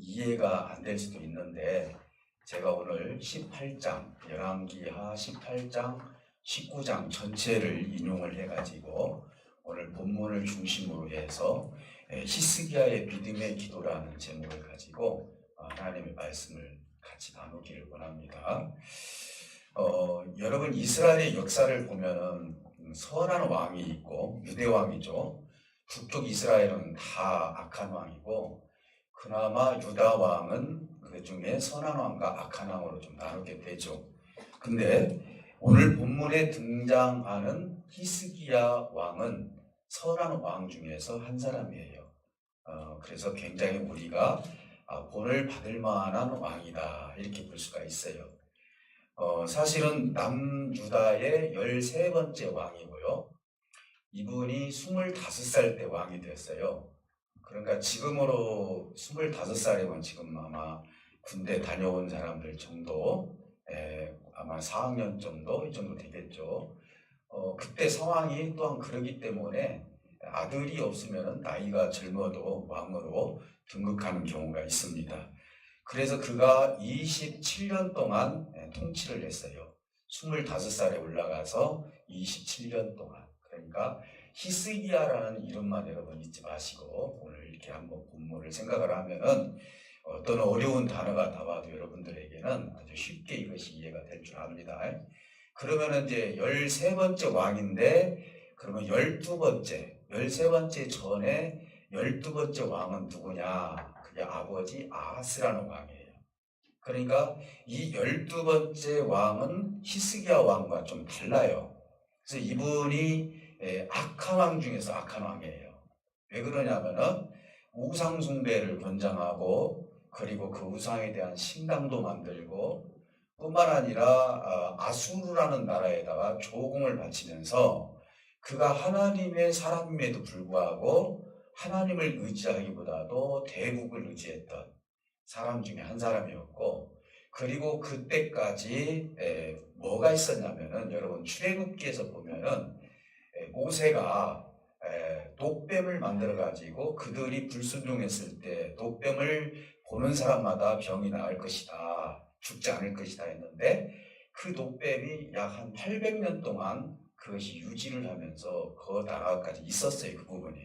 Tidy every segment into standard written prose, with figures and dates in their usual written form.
이해가 안 될 수도 있는데 제가 오늘 18장, 열왕기하 18장, 19장 전체를 인용을 해가지고 오늘 본문을 중심으로 해서 히스기야의 믿음의 기도라는 제목을 가지고 하나님의 말씀을 같이 나누기를 원합니다. 여러분 이스라엘의 역사를 보면은 선한 왕이 있고 유대 왕이죠. 북쪽 이스라엘은 다 악한 왕이고 그나마 유다 왕은 그 중에 선한 왕과 악한 왕으로 좀 나누게 되죠. 근데 오늘 본문에 등장하는 히스기야 왕은 선한 왕 중에서 한 사람이에요. 그래서 굉장히 우리가 본을 받을 만한 왕이다 이렇게 볼 수가 있어요. 사실은 남유다의 13번째 왕이고요. 이분이 25살 때 왕이 됐어요. 그러니까 지금으로 25살이면 지금 아마 군대 다녀온 사람들 정도, 아마 4학년 정도, 이 정도 되겠죠. 그때 상황이 또한 그러기 때문에 아들이 없으면 나이가 젊어도 왕으로 등극하는 경우가 있습니다. 그래서 그가 27년 동안 통치를 했어요. 25살에 올라가서 27년 동안. 그러니까 히스기야라는 이름만 여러분 잊지 마시고 오늘 이렇게 한번 본문을 생각을 하면은 어떤 어려운 단어가 나와도 여러분들에게는 아주 쉽게 이것이 이해가 될 줄 압니다. 그러면은 이제 13번째 왕인데 그러면 12번째, 13번째 전에 12번째 왕은 누구냐? 그게 아버지 아하스라는 왕이에요. 그러니까 이 12번째 왕은 히스기야 왕과 좀 달라요. 그래서 이분이 악한 왕 중에서 악한 왕이에요. 왜 그러냐면은 우상 숭배를 권장하고 그리고 그 우상에 대한 신당도 만들고 뿐만 아니라 아수르라는 나라에다가 조공을 바치면서 그가 하나님의 사람임에도 불구하고 하나님을 의지하기보다도 대국을 의지했던 사람 중에 한 사람이었고 그리고 그때까지 뭐가 있었냐면은 여러분 출애굽기에서 보면은 모세가 독뱀을 만들어 가지고 그들이 불순종했을 때 독뱀을 보는 사람마다 병이 나을 것이다, 죽지 않을 것이다 했는데 그 독뱀이 약 한 800년 동안 그것이 유지를 하면서 그 나라까지 있었어요. 그 부분이.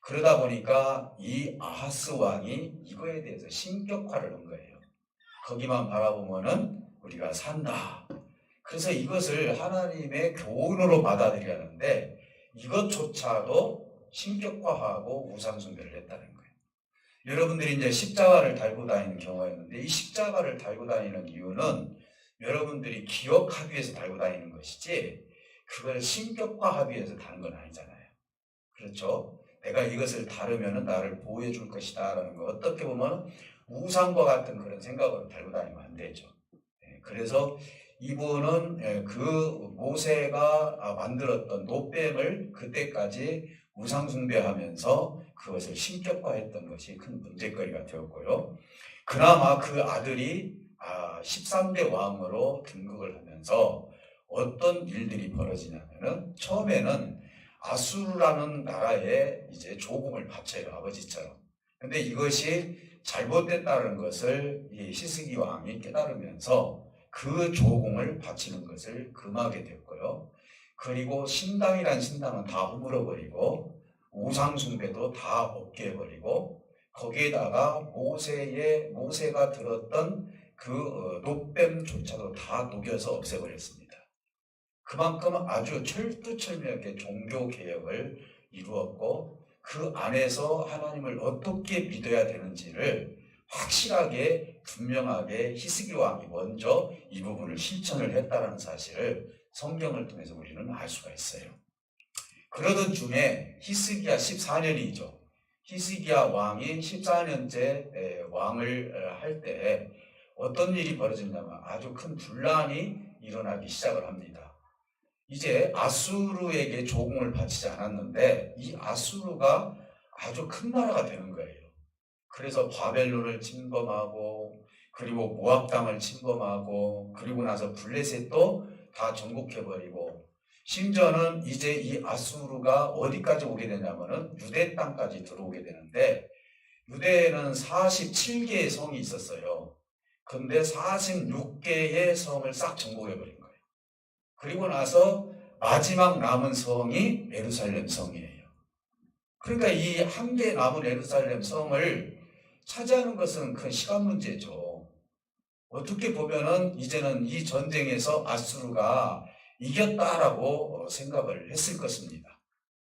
그러다 보니까 이 아하스 왕이 이거에 대해서 신격화를 한 거예요. 거기만 바라보면은 우리가 산다. 그래서 이것을 하나님의 교훈으로 받아들이려는데 이것조차도 신격화하고 우상숭배를 했다는 거예요. 여러분들이 이제 십자가를 달고 다니는 경우가 있는데 이 십자가를 달고 다니는 이유는 여러분들이 기억하기 위해서 달고 다니는 것이지 그걸 신격화하기 위해서 다는 건 아니잖아요. 그렇죠? 내가 이것을 다루면 나를 보호해 줄 것이다 라는 거 어떻게 보면 우상과 같은 그런 생각으로 달고 다니면 안 되죠. 그래서 이분은 그 모세가 만들었던 노뱀을 그때까지 우상 숭배하면서 그것을 신격화했던 것이 큰 문제거리가 되었고요. 그나마 그 아들이 13대 왕으로 등극을 하면서 어떤 일들이 벌어지냐면은 처음에는 아수르라는 나라에 이제 조공을 바쳐요, 아버지처럼. 근데 이것이 잘못됐다는 것을 이 히스기 왕이 깨달으면서 그 조공을 바치는 것을 금하게 됐고요. 그리고 신당이란 신당은 다 허물어버리고 우상숭배도 다 없게 해버리고 거기에다가 모세가 들었던 그 노뱀조차도 다 녹여서 없애버렸습니다. 그만큼 아주 철두철미하게 종교개혁을 이루었고 그 안에서 하나님을 어떻게 믿어야 되는지를 확실하게 분명하게 히스기 왕이 먼저 이 부분을 실천을 했다는 사실을 성경을 통해서 우리는 알 수가 있어요. 그러던 중에 히스기야 14년이죠. 히스기야 왕이 14년째 왕을 할 때 어떤 일이 벌어졌냐면 아주 큰 분란이 일어나기 시작을 합니다. 이제 아수르에게 조공을 바치지 않았는데 이 아수르가 아주 큰 나라가 되는 거예요. 그래서 바벨론을 침범하고 그리고 모압 땅을 침범하고 그리고 나서 블레셋도 다 정복해버리고 심지어는 이제 이 아수르가 어디까지 오게 되냐면은 유대 땅까지 들어오게 되는데 유대에는 47개의 성이 있었어요. 근데 46개의 성을 싹 정복해버린 거예요. 그리고 나서 마지막 남은 성이 예루살렘 성이에요. 그러니까 이 한 개 남은 예루살렘 성을 차지하는 것은 큰 시간 문제죠. 어떻게 보면은 이제는 이 전쟁에서 아수르가 이겼다라고 생각을 했을 것입니다.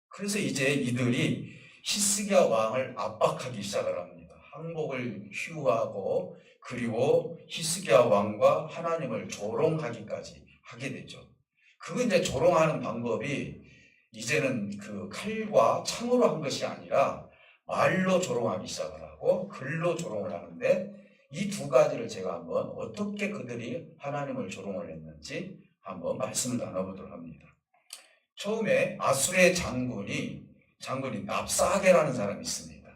그래서 이제 이들이 히스기야 왕을 압박하기 시작을 합니다. 항복을 휴하고 그리고 히스기야 왕과 하나님을 조롱하기까지 하게 되죠. 그거 이제 조롱하는 방법이 이제는 그 칼과 창으로 한 것이 아니라 말로 조롱하기 시작을 하고 글로 조롱을 하는데 이 두 가지를 제가 한번 어떻게 그들이 하나님을 조롱을 했는지 한번 말씀을 나눠보도록 합니다. 처음에 아수르의 장군이 납사게라는 사람이 있습니다.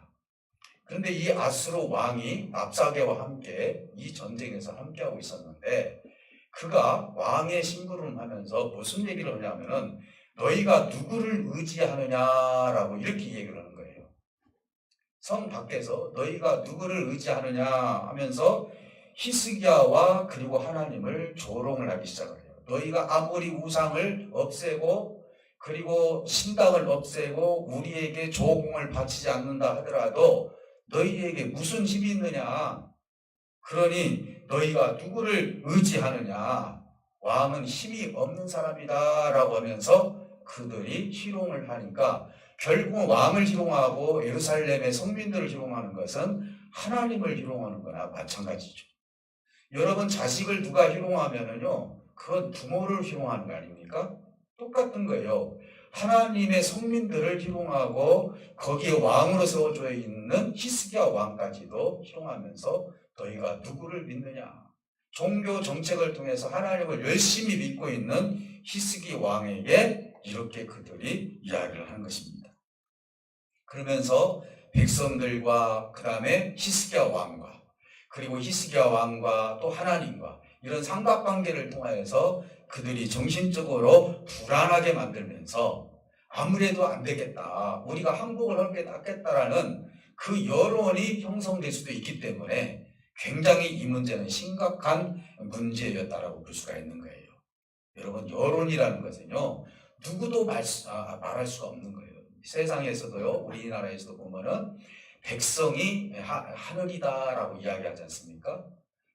그런데 이 아수르 왕이 납사게와 함께 이 전쟁에서 함께하고 있었는데 그가 왕의 심부름하면서 무슨 얘기를 하냐면은 너희가 누구를 의지하느냐라고 이렇게 얘기를 하는 거예요. 성 밖에서 너희가 누구를 의지하느냐 하면서 히스기야와 그리고 하나님을 조롱을 하기 시작을 해요. 너희가 아무리 우상을 없애고 그리고 신당을 없애고 우리에게 조공을 바치지 않는다 하더라도 너희에게 무슨 힘이 있느냐? 그러니 너희가 누구를 의지하느냐? 왕은 힘이 없는 사람이다 라고 하면서 그들이 희롱을 하니까 결국 왕을 희롱하고 예루살렘의 성민들을 희롱하는 것은 하나님을 희롱하는 거나 마찬가지죠. 여러분 자식을 누가 희롱하면은요 그건 부모를 희롱하는 거 아닙니까? 똑같은 거예요. 하나님의 성민들을 희롱하고 거기에 왕으로 세워져 있는 히스기야 왕까지도 희롱하면서 너희가 누구를 믿느냐? 종교 정책을 통해서 하나님을 열심히 믿고 있는 히스기 왕에게 이렇게 그들이 이야기를 하는 것입니다. 그러면서 백성들과 그 다음에 히스기야 왕과 그리고 히스기야 왕과 또 하나님과 이런 삼각관계를 통하여서 그들이 정신적으로 불안하게 만들면서 아무래도 안 되겠다. 우리가 항복을 하는 게 낫겠다라는 그 여론이 형성될 수도 있기 때문에 굉장히 이 문제는 심각한 문제였다라고 볼 수가 있는 거예요. 여러분 여론이라는 것은요. 누구도 말할 수가 없는 거예요. 세상에서도요. 우리나라에서도 보면은 백성이 하늘이다라고 이야기하지 않습니까?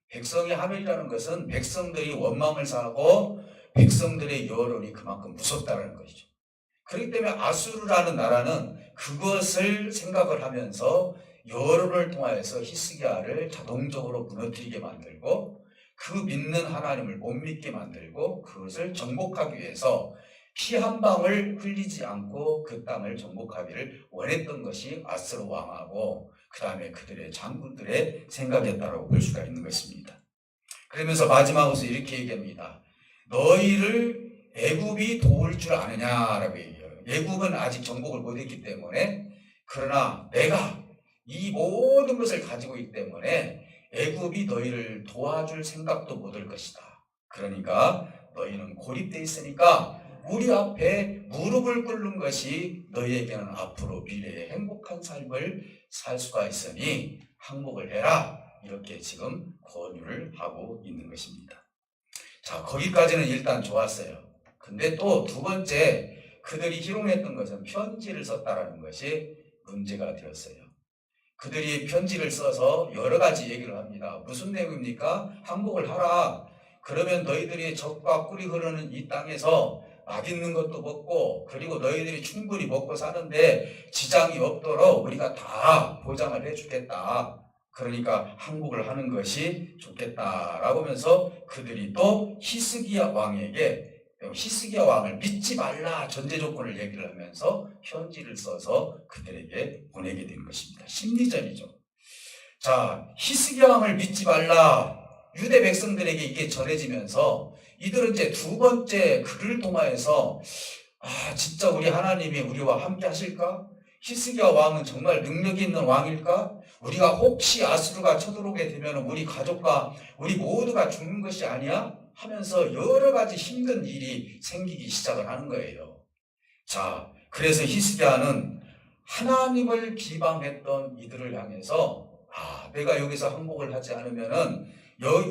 백성이 하늘이라는 것은 백성들이 원망을 사고 백성들의 여론이 그만큼 무섭다는 것이죠. 그렇기 때문에 아수르라는 나라는 그것을 생각을 하면서 여론을 통하여서 히스기야를 자동적으로 무너뜨리게 만들고 그 믿는 하나님을 못 믿게 만들고 그것을 정복하기 위해서 피 한 방울 흘리지 않고 그 땅을 정복하기를 원했던 것이 아수르 왕하고 그 다음에 그들의 장군들의 생각이었다고 볼 수가 있는 것입니다. 그러면서 마지막으로 이렇게 얘기합니다. 너희를 애굽이 도울 줄 아느냐라고 얘기해요. 애굽은 아직 정복을 못했기 때문에 그러나 내가 이 모든 것을 가지고 있기 때문에 애굽이 너희를 도와줄 생각도 못 할 것이다. 그러니까 너희는 고립되어 있으니까 우리 앞에 무릎을 꿇는 것이 너희에게는 앞으로 미래의 행복한 삶을 살 수가 있으니 항복을 해라. 이렇게 지금 권유를 하고 있는 것입니다. 자, 거기까지는 일단 좋았어요. 근데 또 두 번째 그들이 희롱했던 것은 편지를 썼다라는 것이 문제가 되었어요. 그들이 편지를 써서 여러 가지 얘기를 합니다. 무슨 내용입니까? 항복을 하라. 그러면 너희들이 적과 꿀이 흐르는 이 땅에서 맛있는 것도 먹고 그리고 너희들이 충분히 먹고 사는데 지장이 없도록 우리가 다 보장을 해주겠다. 그러니까 항복을 하는 것이 좋겠다라고 하면서 그들이 또 히스기야 왕에게 히스기야 왕을 믿지 말라 전제 조건을 얘기를 하면서 편지를 써서 그들에게 보내게 된 것입니다. 심리전이죠. 자, 히스기야 왕을 믿지 말라. 유대 백성들에게 이게 전해지면서 이들은 이제 두 번째 글을 통하여서 진짜 우리 하나님이 우리와 함께 하실까? 히스기야 왕은 정말 능력이 있는 왕일까? 우리가 혹시 아수르가 쳐들어오게 되면 우리 가족과 우리 모두가 죽는 것이 아니야? 하면서 여러 가지 힘든 일이 생기기 시작을 하는 거예요. 자, 그래서 히스기야는 하나님을 비방했던 이들을 향해서 내가 여기서 항복을 하지 않으면은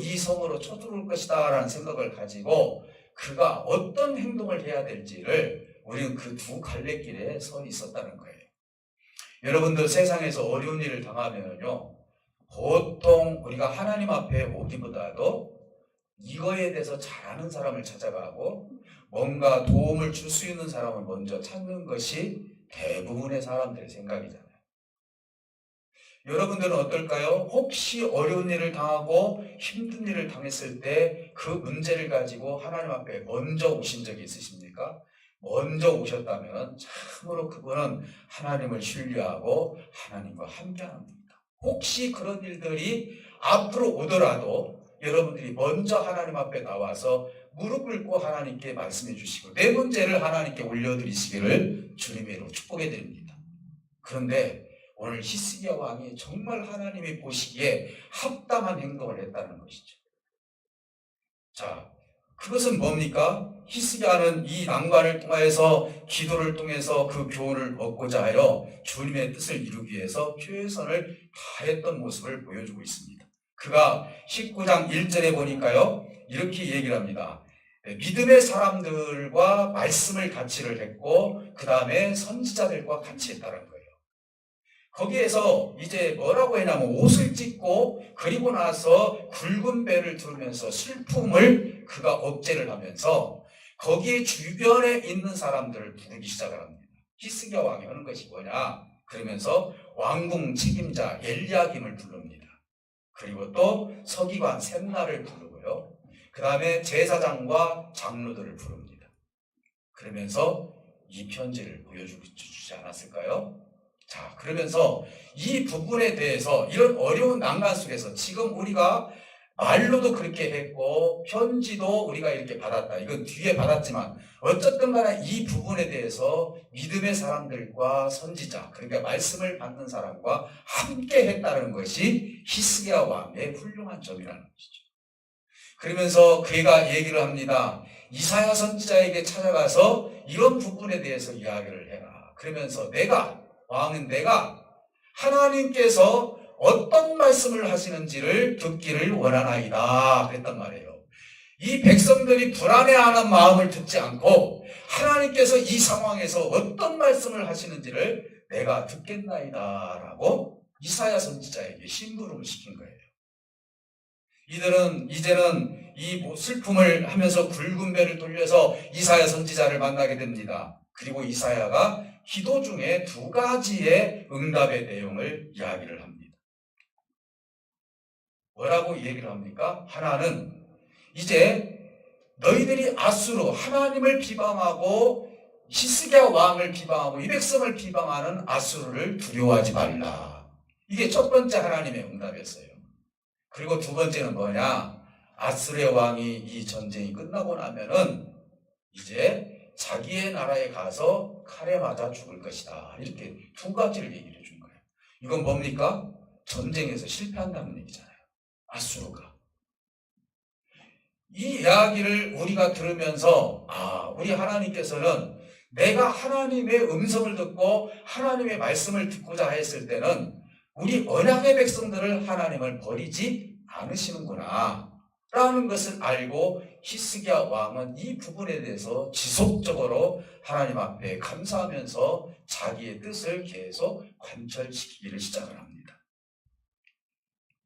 이 성으로 쳐들어올 것이다 라는 생각을 가지고 그가 어떤 행동을 해야 될지를 우리는 그 두 갈래길에 서 있었다는 거예요. 여러분들 세상에서 어려운 일을 당하면요, 보통 우리가 하나님 앞에 오기보다도 이거에 대해서 잘 아는 사람을 찾아가고 뭔가 도움을 줄 수 있는 사람을 먼저 찾는 것이 대부분의 사람들의 생각이잖아요. 여러분들은 어떨까요? 혹시 어려운 일을 당하고 힘든 일을 당했을 때 그 문제를 가지고 하나님 앞에 먼저 오신 적이 있으십니까? 먼저 오셨다면 참으로 그분은 하나님을 신뢰하고 하나님과 함께하는 분입니다. 혹시 그런 일들이 앞으로 오더라도 여러분들이 먼저 하나님 앞에 나와서 무릎 꿇고 하나님께 말씀해 주시고 내 문제를 하나님께 올려드리시기를 주님의 이름으로 축복해 드립니다. 그런데 오늘 히스기야 왕이 정말 하나님이 보시기에 합당한 행동을 했다는 것이죠. 자, 그것은 뭡니까? 히스기야는 이 난관을 통해서 기도를 통해서 그 교훈을 얻고자 하여 주님의 뜻을 이루기 위해서 최선을 다했던 모습을 보여주고 있습니다. 그가 19장 1절에 보니까요, 이렇게 얘기를 합니다. 믿음의 사람들과 말씀을 같이를 했고 그 다음에 선지자들과 같이 했다는 거예요. 거기에서 이제 뭐라고 했냐면 옷을 찢고 그리고 나서 굵은 배를 두르면서 슬픔을 그가 억제를 하면서 거기에 주변에 있는 사람들을 부르기 시작을 합니다. 히스기야 왕이 하는 것이 뭐냐? 그러면서 왕궁 책임자 엘리야김을 부릅니다. 그리고 또 서기관 셈나를 부르고요. 그 다음에 제사장과 장로들을 부릅니다. 그러면서 이 편지를 보여주지 않았을까요? 자, 그러면서 이 부분에 대해서 이런 어려운 난간 속에서 지금 우리가 말로도 그렇게 했고 편지도 우리가 이렇게 받았다. 이건 뒤에 받았지만 어쨌든 간에 이 부분에 대해서 믿음의 사람들과 선지자, 그러니까 말씀을 받는 사람과 함께 했다는 것이 히스기야 왕의 훌륭한 점이라는 것이죠. 그러면서 그가 얘기를 합니다. 이사야 선지자에게 찾아가서 이런 부분에 대해서 이야기를 해라. 그러면서 왕은 내가 하나님께서 어떤 말씀을 하시는지를 듣기를 원하나이다 그랬단 말이에요. 이 백성들이 불안해하는 마음을 듣지 않고 하나님께서 이 상황에서 어떤 말씀을 하시는지를 내가 듣겠나이다 라고 이사야 선지자에게 심부름을 시킨 거예요. 이들은 이제는 이 슬픔을 하면서 굵은 배를 돌려서 이사야 선지자를 만나게 됩니다. 그리고 이사야가 기도 중에 두 가지의 응답의 내용을 이야기를 합니다. 뭐라고 얘기를 합니까? 하나는 이제 너희들이 아수르 하나님을 비방하고 히스기야 왕을 비방하고 이 백성을 비방하는 아수르를 두려워하지 말라. 이게 첫 번째 하나님의 응답이었어요. 그리고 두 번째는 뭐냐? 아수르의 왕이 이 전쟁이 끝나고 나면은 이제 자기의 나라에 가서 칼에 맞아 죽을 것이다. 이렇게 두 가지를 얘기를 해준 거예요. 이건 뭡니까? 전쟁에서 실패한다는 얘기잖아요. 아수르가. 이 이야기를 우리가 들으면서 우리 하나님께서는 내가 하나님의 음성을 듣고 하나님의 말씀을 듣고자 했을 때는 우리 언약의 백성들을 하나님을 버리지 않으시는구나 라는 것을 알고 히스기야 왕은 이 부분에 대해서 지속적으로 하나님 앞에 감사하면서 자기의 뜻을 계속 관철시키기를 시작을 합니다.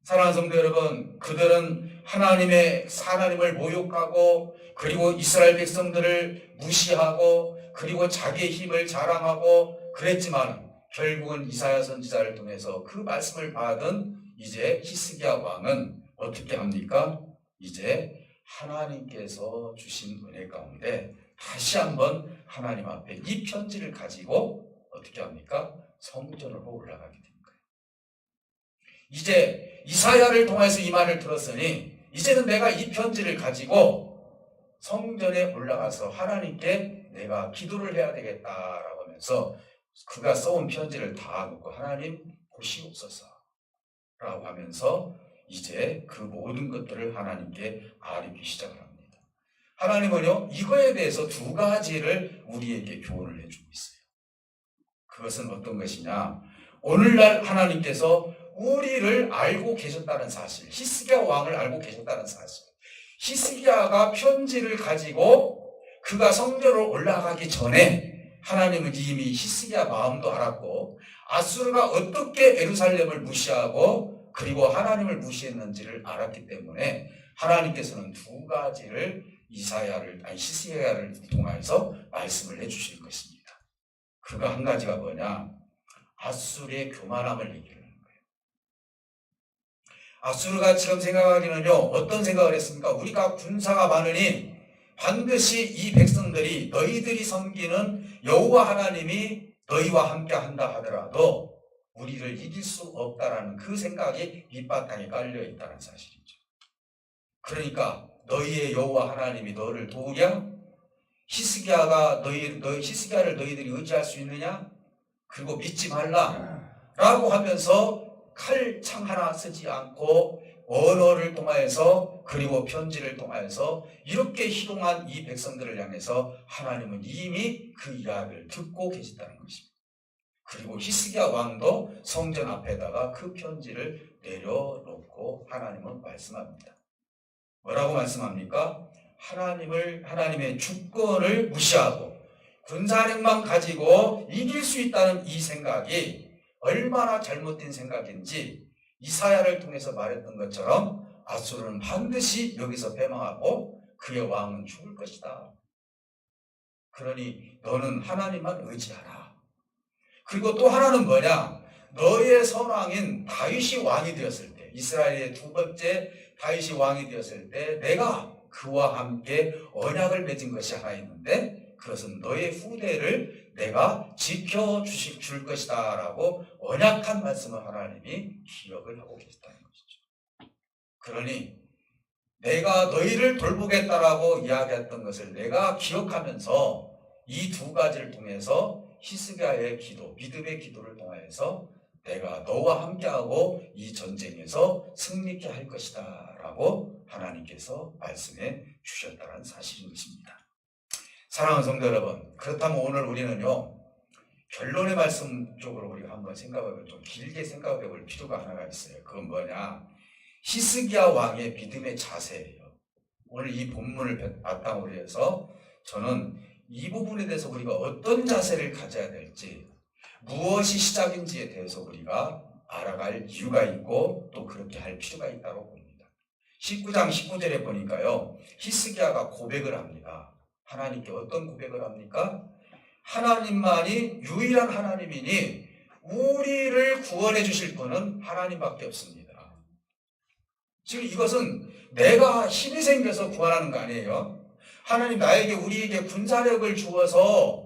사랑하는 성도 여러분, 그들은 하나님을 모욕하고 그리고 이스라엘 백성들을 무시하고 그리고 자기의 힘을 자랑하고 그랬지만 결국은 이사야 선지자를 통해서 그 말씀을 받은 이제 히스기야 왕은 어떻게 합니까? 이제 하나님께서 주신 은혜 가운데 다시 한번 하나님 앞에 이 편지를 가지고 어떻게 합니까? 성전으로 올라가게 됩니다. 이제 이사야를 통해서 이 말을 들었으니 이제는 내가 이 편지를 가지고 성전에 올라가서 하나님께 내가 기도를 해야 되겠다라고 하면서 그가 써온 편지를 다 놓고 하나님 보시옵소서 라고 하면서 이제 그 모든 것들을 하나님께 아뢰기 시작을 합니다. 하나님은요, 이거에 대해서 두 가지를 우리에게 교훈을 해주고 있어요. 그것은 어떤 것이냐? 오늘날 하나님께서 우리를 알고 계셨다는 사실, 히스기야 왕을 알고 계셨다는 사실. 히스기야가 편지를 가지고 그가 성전으로 올라가기 전에 하나님은 이미 히스기야 마음도 알았고 아수르가 어떻게 예루살렘을 무시하고 그리고 하나님을 무시했는지를 알았기 때문에 하나님께서는 두 가지를 히스기야를 통해서 말씀을 해주실 것입니다. 그거 한 가지가 뭐냐? 아수르의 교만함을 얘기하는 거예요. 아수르가 지금 생각하기는요, 어떤 생각을 했습니까? 우리가 군사가 많으니 반드시 이 백성들이 너희들이 섬기는 여호와 하나님이 너희와 함께 한다 하더라도 우리를 이길 수 없다라는 그 생각이 밑바탕에 깔려 있다는 사실이죠. 그러니까 너희의 여호와 하나님이 너를 도우랴? 히스기야를 너희들이 의지할 수 있느냐? 그리고 믿지 말라라고 하면서 칼창 하나 쓰지 않고 언어를 통하여서 그리고 편지를 통하여서 이렇게 희롱한 이 백성들을 향해서 하나님은 이미 그 이야기를 듣고 계시다는 것입니다. 그리고 히스기야 왕도 성전 앞에다가 그 편지를 내려놓고 하나님은 말씀합니다. 뭐라고 말씀합니까? 하나님의 주권을 무시하고 군사력만 가지고 이길 수 있다는 이 생각이 얼마나 잘못된 생각인지 이사야를 통해서 말했던 것처럼 아수르는 반드시 여기서 패망하고 그의 왕은 죽을 것이다. 그러니 너는 하나님만 의지하라. 그리고 또 하나는 뭐냐? 너의 선왕인 다윗이 왕이 되었을 때, 이스라엘의 두 번째 다윗이 왕이 되었을 때 내가 그와 함께 언약을 맺은 것이 하나 있는데 그것은 너의 후대를 내가 지켜줄 것이다 라고 언약한 말씀을 하나님이 기억을 하고 계시다는 것이죠. 그러니 내가 너희를 돌보겠다라고 이야기했던 것을 내가 기억하면서 이 두 가지를 통해서 히스기야의 기도, 믿음의 기도를 통해서 내가 너와 함께하고 이 전쟁에서 승리케 할 것이다 라고 하나님께서 말씀해 주셨다는 사실인 것입니다. 사랑하는 성도 여러분, 그렇다면 오늘 우리는요, 결론의 말씀 쪽으로 우리가 한번 좀 길게 생각해 볼 필요가 하나가 있어요. 그건 뭐냐? 히스기야 왕의 믿음의 자세예요. 오늘 이 본문을 바탕으로 해서 저는 이 부분에 대해서 우리가 어떤 자세를 가져야 될지, 무엇이 시작인지에 대해서 우리가 알아갈 이유가 있고 또 그렇게 할 필요가 있다고 봅니다. 19장 19절에 보니까요, 히스기야가 고백을 합니다. 하나님께 어떤 고백을 합니까? 하나님만이 유일한 하나님이니 우리를 구원해 주실 분은 하나님밖에 없습니다. 지금 이것은 내가 힘이 생겨서 구원하는 거 아니에요. 하나님 우리에게 군사력을 주어서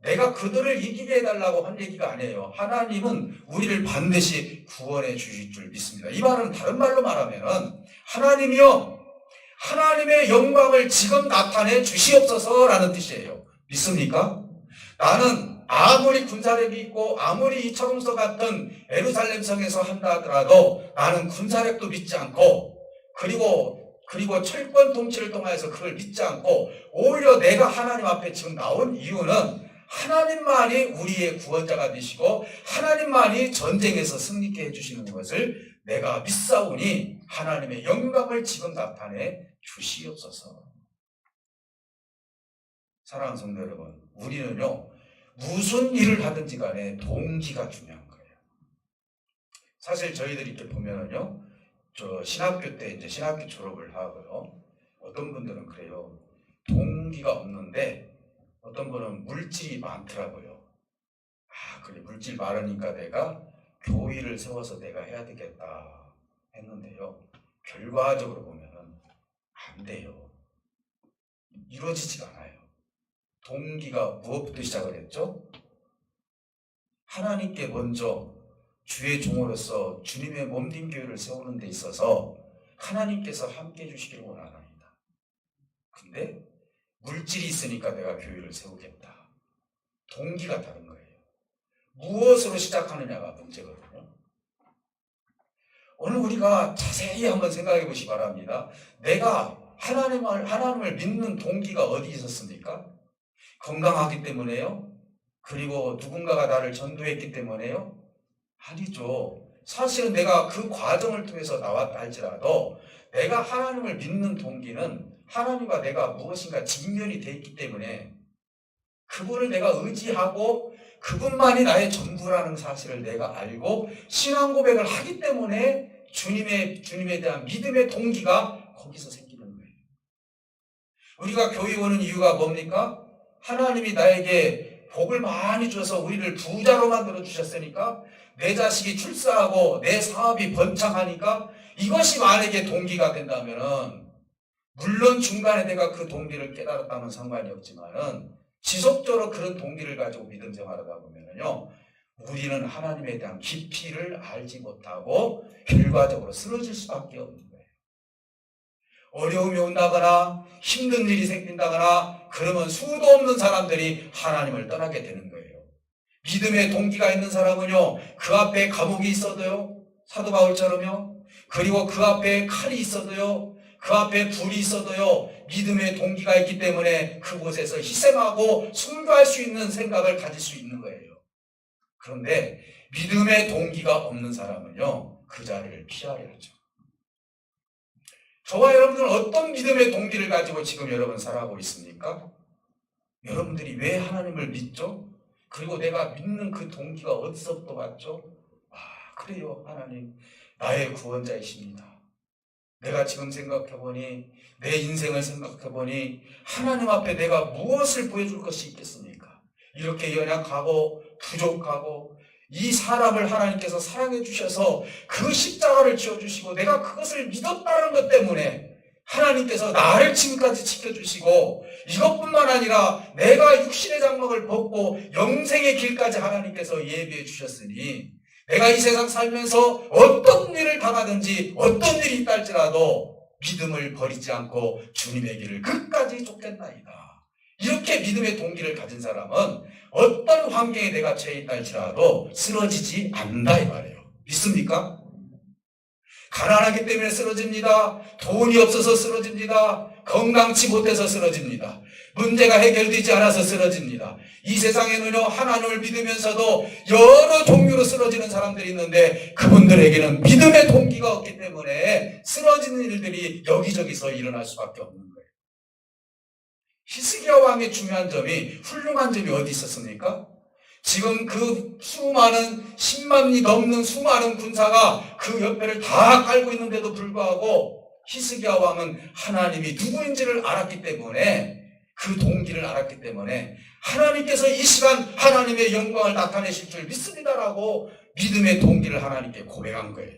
내가 그들을 이기게 해달라고 한 얘기가 아니에요. 하나님은 우리를 반드시 구원해 주실 줄 믿습니다. 이 말은 다른 말로 말하면 하나님이요, 하나님의 영광을 지금 나타내 주시옵소서라는 뜻이에요. 믿습니까? 나는 아무리 군사력이 있고 아무리 이철용서 같은 예루살렘 성에서 한다 하더라도 나는 군사력도 믿지 않고 그리고 철권 통치를 통해서 그걸 믿지 않고 오히려 내가 하나님 앞에 지금 나온 이유는 하나님만이 우리의 구원자가 되시고 하나님만이 전쟁에서 승리케 해주시는 것을 내가 믿사오니 하나님의 영광을 지금 나타내 주시옵소서. 사랑하는 성도 여러분, 우리는요, 무슨 일을 하든지 간에 동기가 중요한 거예요. 사실 저희들이 이렇게 보면은요, 저 신학교 때 이제 신학교 졸업을 하고요, 어떤 분들은 그래요. 동기가 없는데 어떤 분은 물질이 많더라고요. 그래, 물질 많으니까 내가 교회를 세워서 내가 해야 되겠다 했는데요, 결과적으로 보면은 안 돼요. 이루어지지가 않아요. 동기가 무엇부터 시작을 했죠? 하나님께 먼저 주의 종으로서 주님의 몸된 교회를 세우는 데 있어서 하나님께서 함께 해주시길 원합니다. 근데 물질이 있으니까 내가 교회를 세우겠다. 동기가 다른 거예요. 무엇으로 시작하느냐가 문제거든요. 오늘 우리가 자세히 한번 생각해 보시기 바랍니다. 내가 하나님을 믿는 동기가 어디 있었습니까? 건강하기 때문에요? 그리고 누군가가 나를 전도했기 때문에요? 아니죠. 사실은 내가 그 과정을 통해서 나왔다 할지라도 내가 하나님을 믿는 동기는 하나님과 내가 무엇인가 직면이 되어 있기 때문에 그분을 내가 의지하고 그분만이 나의 전부라는 사실을 내가 알고 신앙 고백을 하기 때문에 주님에 대한 믿음의 동기가 거기서 생기는 거예요. 우리가 교회 오는 이유가 뭡니까? 하나님이 나에게 복을 많이 줘서 우리를 부자로 만들어 주셨으니까, 내 자식이 출세하고 내 사업이 번창하니까 이것이 만약에 동기가 된다면은, 물론 중간에 내가 그 동기를 깨달았다면 상관이 없지만은 지속적으로 그런 동기를 가지고 믿음 생활하다 보면은요, 우리는 하나님에 대한 깊이를 알지 못하고 결과적으로 쓰러질 수밖에 없는 거예요. 어려움이 온다거나 힘든 일이 생긴다거나 그러면 수도 없는 사람들이 하나님을 떠나게 되는 거예요. 믿음의 동기가 있는 사람은요, 그 앞에 감옥이 있어도요, 사도 바울처럼요, 그리고 그 앞에 칼이 있어도요, 그 앞에 불이 있어도요, 믿음의 동기가 있기 때문에 그곳에서 희생하고 순교할 수 있는 생각을 가질 수 있는 거예요. 그런데 믿음의 동기가 없는 사람은요, 그 자리를 피하려 하죠. 저와 여러분들은 어떤 믿음의 동기를 가지고 지금 여러분 살아가고 있습니까? 여러분들이 왜 하나님을 믿죠? 그리고 내가 믿는 그 동기가 어디서부터 왔죠? 그래요, 하나님 나의 구원자이십니다. 내가 지금 생각해보니, 내 인생을 생각해보니 하나님 앞에 내가 무엇을 보여줄 것이 있겠습니까? 이렇게 연약하고 부족하고 이 사람을 하나님께서 사랑해 주셔서 그 십자가를 지어주시고 내가 그것을 믿었다는 것 때문에 하나님께서 나를 지금까지 지켜주시고, 이것뿐만 아니라 내가 육신의 장막을 벗고 영생의 길까지 하나님께서 예비해 주셨으니, 내가 이 세상 살면서 어떤 일을 당하든지 어떤 일이 있다 할지라도 믿음을 버리지 않고 주님의 길을 끝까지 쫓겠나이다. 이렇게 믿음의 동기를 가진 사람은 어떤 환경에 내가 처해 있다 할지라도 쓰러지지 않는다 이 말이에요. 믿습니까? 가난하기 때문에 쓰러집니다. 돈이 없어서 쓰러집니다. 건강치 못해서 쓰러집니다. 문제가 해결되지 않아서 쓰러집니다. 이 세상에는요, 하나님을 믿으면서도 여러 종류로 쓰러지는 사람들이 있는데 그분들에게는 믿음의 동기가 없기 때문에 쓰러지는 일들이 여기저기서 일어날 수밖에 없는 거예요. 히스기야 왕의 중요한 점이, 훌륭한 점이 어디 있었습니까? 지금 그 수많은 10만이 넘는 수많은 군사가 그 옆에를 다 깔고 있는데도 불구하고 히스기야 왕은 하나님이 누구인지를 알았기 때문에, 그 동기를 알았기 때문에 하나님께서 이 시간 하나님의 영광을 나타내실 줄 믿습니다라고 믿음의 동기를 하나님께 고백한 거예요.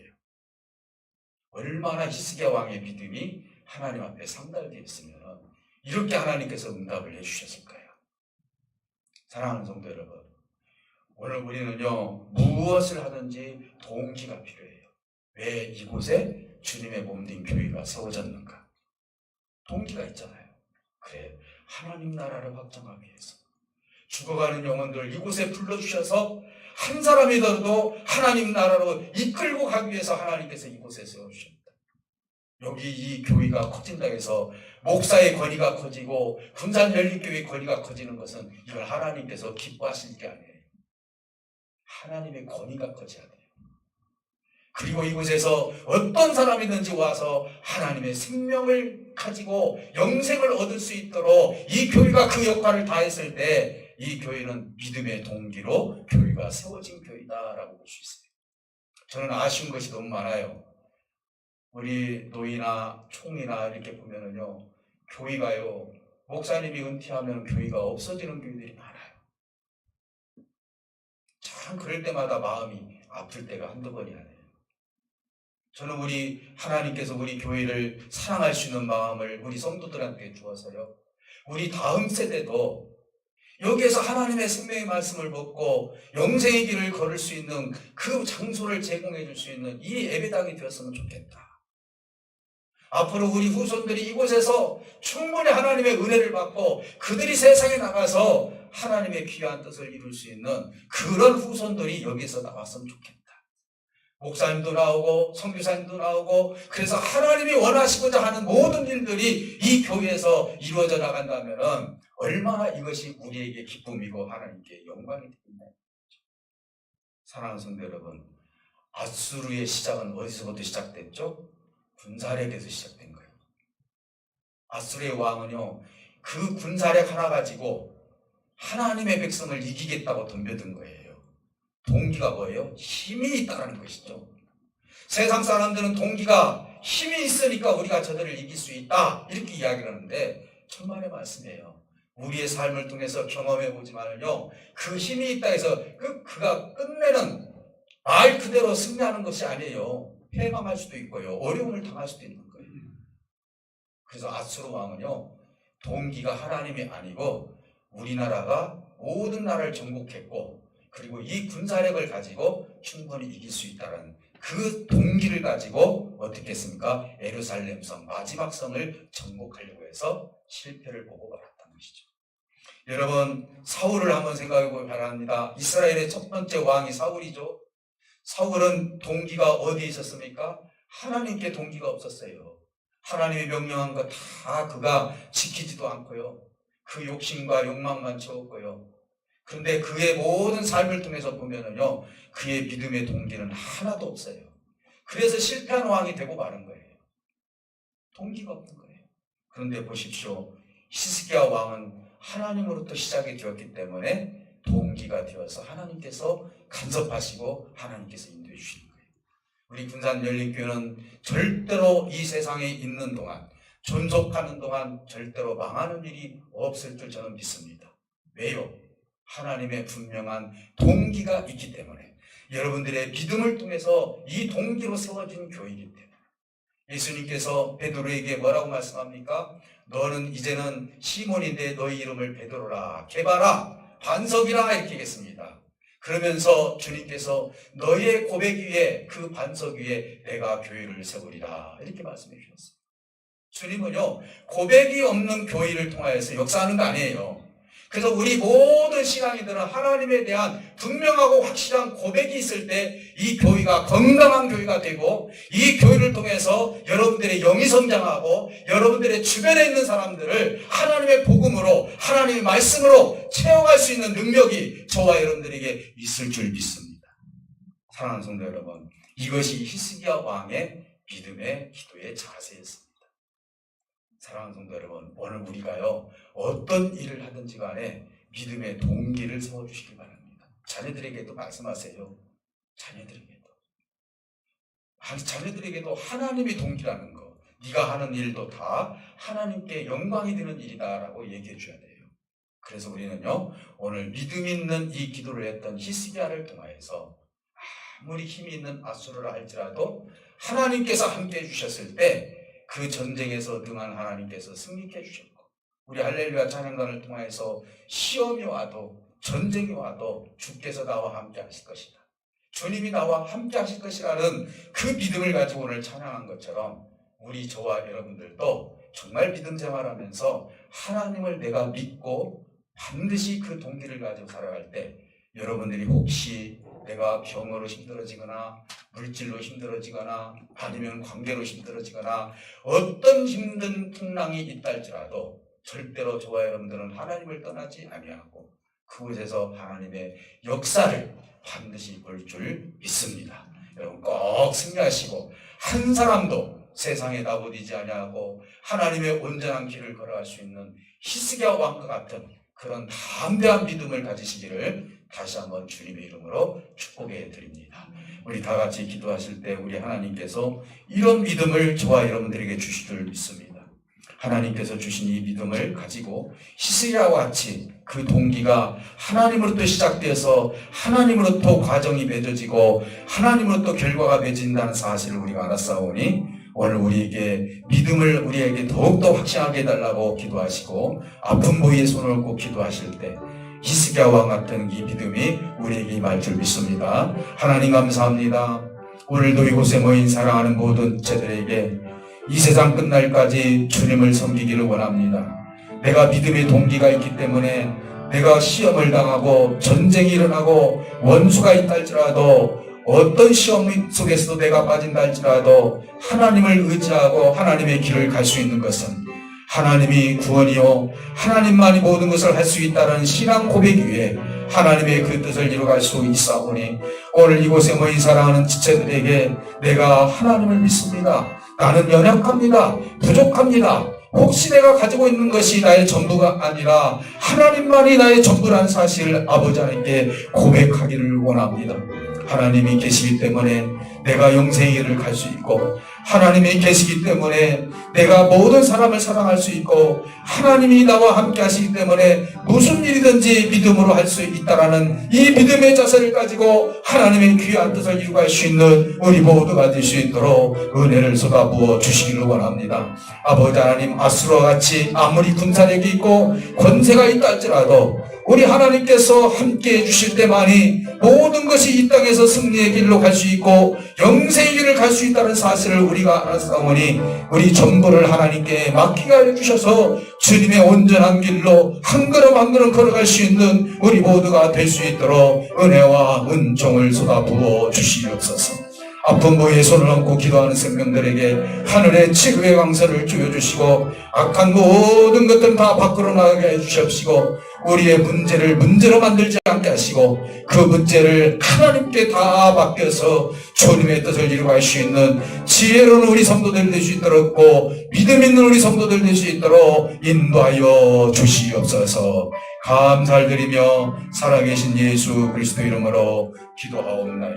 얼마나 히스기야 왕의 믿음이 하나님 앞에 상달되어 있으면 이렇게 하나님께서 응답을 해주셨을까요? 사랑하는 성도 여러분, 오늘 우리는요, 무엇을 하든지 동기가 필요해요. 왜 이곳에 주님의 몸된 교회가 세워졌는가? 동기가 있잖아요. 그래, 하나님 나라를 확장하기 위해서 죽어가는 영혼들 이곳에 불러주셔서 한 사람이더라도 하나님 나라로 이끌고 가기 위해서 하나님께서 이곳에 세워주셨다. 여기 이 교회가 커진다고 해서 목사의 권위가 커지고 군산연립교회의 권위가 커지는 것은 이걸 하나님께서 기뻐하실 게 아니에요. 하나님의 권위가 커져야 돼요. 그리고 이곳에서 어떤 사람이든지 와서 하나님의 생명을 가지고 영생을 얻을 수 있도록 이 교회가 그 역할을 다했을 때 이 교회는 믿음의 동기로 교회가 세워진 교회다라고 볼 수 있어요. 저는 아쉬운 것이 너무 많아요. 우리 노이나 총이나 이렇게 보면은요, 교회가요, 목사님이 은퇴하면 교회가 없어지는 교회들이 많아요. 참 그럴 때마다 마음이 아플 때가 한두 번이 아니에요. 저는 우리 하나님께서 우리 교회를 사랑할 수 있는 마음을 우리 성도들한테 주어서요, 우리 다음 세대도 여기에서 하나님의 생명의 말씀을 먹고 영생의 길을 걸을 수 있는 그 장소를 제공해 줄 수 있는 이 예배당이 되었으면 좋겠다. 앞으로 우리 후손들이 이곳에서 충분히 하나님의 은혜를 받고 그들이 세상에 나가서 하나님의 귀한 뜻을 이룰 수 있는 그런 후손들이 여기서 나왔으면 좋겠다. 목사님도 나오고 선교사님도 나오고, 그래서 하나님이 원하시고자 하는 모든 일들이 이 교회에서 이루어져 나간다면 얼마나 이것이 우리에게 기쁨이고 하나님께 영광이 됩니다. 사랑하는 성도 여러분, 아수르의 시작은 어디서부터 시작됐죠? 군사력에서 시작된 거예요. 아수르의 왕은요, 그 군사력 하나 가지고 하나님의 백성을 이기겠다고 덤벼든 거예요. 동기가 뭐예요? 힘이 있다는 것이죠. 세상 사람들은 동기가 힘이 있으니까 우리가 저들을 이길 수 있다 이렇게 이야기를 하는데 천만의 말씀이에요. 우리의 삶을 통해서 경험해 보지만요, 그 힘이 있다 해서 그가 끝내는 말 그대로 승리하는 것이 아니에요. 패망할 수도 있고요, 어려움을 당할 수도 있는 거예요. 그래서 아수르 왕은요, 동기가 하나님이 아니고 우리나라가 모든 나라를 정복했고, 그리고 이 군사력을 가지고 충분히 이길 수 있다는 그 동기를 가지고 어떻게 했습니까? 예루살렘 성, 마지막 성을 정복하려고 해서 실패를 보고 말았다는 것이죠. 여러분, 사울을 한번 생각해 보기 바랍니다. 이스라엘의 첫 번째 왕이 사울이죠. 사울은 동기가 어디에 있었습니까? 하나님께 동기가 없었어요. 하나님이 명령한 거 다 그가 지키지도 않고요, 그 욕심과 욕망만 채웠고요. 그런데 그의 모든 삶을 통해서 보면은요, 그의 믿음의 동기는 하나도 없어요. 그래서 실패한 왕이 되고 마는 거예요. 동기가 없는 거예요. 그런데 보십시오, 히스기야 왕은 하나님으로부터 시작이 되었기 때문에 동기가 되어서 하나님께서 간섭하시고 하나님께서 인도해 주시는 거예요. 우리 군산열린교회는 절대로 이 세상에 있는 동안, 존속하는 동안 절대로 망하는 일이 없을 줄 저는 믿습니다. 왜요? 하나님의 분명한 동기가 있기 때문에, 여러분들의 믿음을 통해서 이 동기로 세워진 교회이기 때문에. 예수님께서 베드로에게 뭐라고 말씀합니까? 너는 이제는 시몬인데 너희 이름을 베드로라, 게바라, 반석이라 이렇게 했습니다. 그러면서 주님께서 너의 고백 위에, 그 반석 위에 내가 교회를 세우리라 이렇게 말씀해 주셨어요. 주님은요, 고백이 없는 교회를 통하여서 역사하는 거 아니에요. 그래서 우리 모든 신앙인들은 하나님에 대한 분명하고 확실한 고백이 있을 때 이 교회가 건강한 교회가 되고, 이 교회를 통해서 여러분들의 영이 성장하고 여러분들의 주변에 있는 사람들을 하나님의 복음으로, 하나님의 말씀으로 채워갈 수 있는 능력이 저와 여러분들에게 있을 줄 믿습니다. 사랑하는 성도 여러분, 이것이 히스기야 왕의 믿음의 기도의 자세였습니다. 사랑하는 성도 여러분, 오늘 우리가요, 어떤 일을 하든지 간에 믿음의 동기를 세워주시기 바랍니다. 자녀들에게도 말씀하세요. 자녀들에게도 하나님의 동기라는 거, 네가 하는 일도 다 하나님께 영광이 되는 일이다라고 얘기해 줘야 돼요. 그래서 우리는요, 오늘 믿음 있는 이 기도를 했던 히스기야를 통하여서 아무리 힘이 있는 아수르를 할지라도 하나님께서 함께 해주셨을 때 그 전쟁에서 능한 하나님께서 승리케 해주셨고, 우리 할렐루야 찬양단을 통해서 시험이 와도 전쟁이 와도 주께서 나와 함께 하실 것이다, 주님이 나와 함께 하실 것이라는 그 믿음을 가지고 오늘 찬양한 것처럼, 우리 저와 여러분들도 정말 믿음 생활하면서 하나님을 내가 믿고 반드시 그 동기를 가지고 살아갈 때, 여러분들이 혹시 내가 병으로 힘들어지거나 물질로 힘들어지거나 아니면 관계로 힘들어지거나 어떤 힘든 풍랑이 있다 할지라도 절대로 저와 여러분들은 하나님을 떠나지 아니하고 그곳에서 하나님의 역사를 반드시 볼 줄 믿습니다. 여러분 꼭 승리하시고 한 사람도 세상에 나부리지 아니하고 하나님의 온전한 길을 걸어갈 수 있는 히스기야 왕과 같은 그런 담대한 믿음을 가지시기를 다시 한번 주님의 이름으로 축복해 드립니다. 우리 다 같이 기도하실 때 우리 하나님께서 이런 믿음을 저와 여러분들에게 주실 줄 믿습니다. 하나님께서 주신 이 믿음을 가지고 히스기야와 같이 그 동기가 하나님으로부터 시작되어서 하나님으로부터 과정이 맺어지고 하나님으로부터 결과가 맺어진다는 사실을 우리가 알았사오니, 오늘 우리에게 믿음을 우리에게 더욱더 확신하게 해달라고 기도하시고 아픈 부위에 손을 얹고 기도하실 때 히스기야와 같은 이 믿음이 우리에게 임할 줄 믿습니다. 하나님 감사합니다. 오늘도 이곳에 모인 사랑하는 모든 제들에게 이 세상 끝날까지 주님을 섬기기를 원합니다. 내가 믿음의 동기가 있기 때문에 내가 시험을 당하고 전쟁이 일어나고 원수가 있다 할지라도 어떤 시험 속에서도 내가 빠진다 할지라도 하나님을 의지하고 하나님의 길을 갈 수 있는 것은 하나님이 구원이요 하나님만이 모든 것을 할 수 있다는 신앙 고백 위에 하나님의 그 뜻을 이루어갈 수 있사오니 오늘 이곳에 모인 사랑하는 지체들에게 내가 하나님을 믿습니다. 나는 연약합니다. 부족합니다. 혹시 내가 가지고 있는 것이 나의 전부가 아니라 하나님만이 나의 전부라는 사실을 아버지 하나님께 고백하기를 원합니다. 하나님이 계시기 때문에 내가 영생의 길을 갈 수 있고 하나님이 계시기 때문에 내가 모든 사람을 사랑할 수 있고 하나님이 나와 함께 하시기 때문에 무슨 일이든지 믿음으로 할 수 있다라는 이 믿음의 자세를 가지고 하나님의 귀한 뜻을 이루갈 수 있는 우리 모두가 될 수 있도록 은혜를 쏟아부어 주시기를 원합니다. 아버지 하나님, 아수르와 같이 아무리 군사력이 있고 권세가 있다 할지라도 우리 하나님께서 함께 해주실 때만이 모든 것이 이 땅에서 승리의 길로 갈 수 있고 영생의 길을 갈 수 있다는 사실을 우리가 알았사오니 우리 전부를 하나님께 맡기게 해주셔서 주님의 온전한 길로 한 걸음 한 걸음 걸어갈 수 있는 우리 모두가 될 수 있도록 은혜와 은총을 쏟아부어 주시옵소서. 아픈 부위에 손을 얹고 기도하는 생명들에게 하늘의 치료의 강서를 주어주시고 악한 모든 것들 다 밖으로 나가게 해주시옵시고 우리의 문제를 문제로 만들지 않게 하시고 그 문제를 하나님께 다 맡겨서 주님의 뜻을 이루어갈 수 있는 지혜로운 우리 성도들 될 수 있도록 믿음 있는 우리 성도들 될 수 있도록 인도하여 주시옵소서. 감사를 드리며 살아계신 예수 그리스도 이름으로 기도하옵나이다.